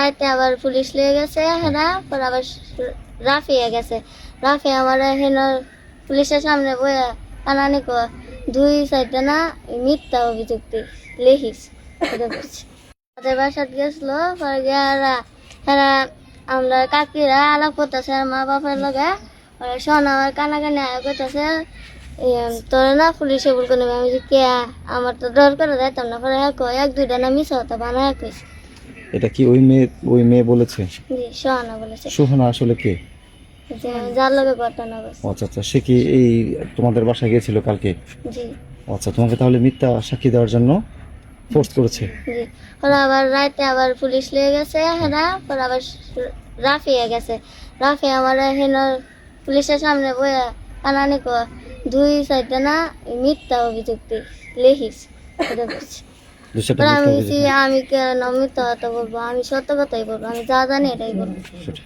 রাতে আবার পুলিশ লিয়ে গেছে হেনা, পরে আবার রাফিয়া গেছে। রাফিয়া আমার হেন পুলিশের সামনে বইয়া কানানি কো 2 সাইডে না মিথ্যা অভিযোগ লেখিস এটা করছে। তাদের বাসাত গেছিল, পরে গিয়া হেরা আমরা কাকিরা আলাপ করতেছে মা বাপের লগে। শোন আমার কানাকানি আয়া করতেছে তোর না পুলিশে বলতে নেবে। আমি যে কে, আমার তো ডর করে যাইতাম না। পরে হ্যাঁ কয় 1-2টা না মিশা হতো বানায় কইস। এটা কি ওই মেয়ে বলেছে? জি সোহানা বলেছে, সোহানা আসলে কে? যে যার লগে ঘটনা বলছে। আচ্ছা আচ্ছা, সে কি এই তোমাদের বাসায় গিয়েছিল কালকে? জি আচ্ছা, তোমাকে তাহলে মিথ্যা সাক্ষী দেওয়ার জন্য ফোর্স করেছে? জি। পরে আবার রাতে আবার পুলিশ লিয়ে গেছে হেনা, পরে আবার রাফিয়া গেছে। রাফিয়া আমার হেন পুলিশের সামনে বইয়া কানানি কো 2 সাইডে না মিথ্যা অভিযোগ লেখিস এটা করছে। বিষয়টা পরে আমি বুঝতে আমি কেন মিথ্যা কথা বলবো, আমি সত্য কথাই বলবো, আমি যা জানি এটাই বলবো। পেরেছি।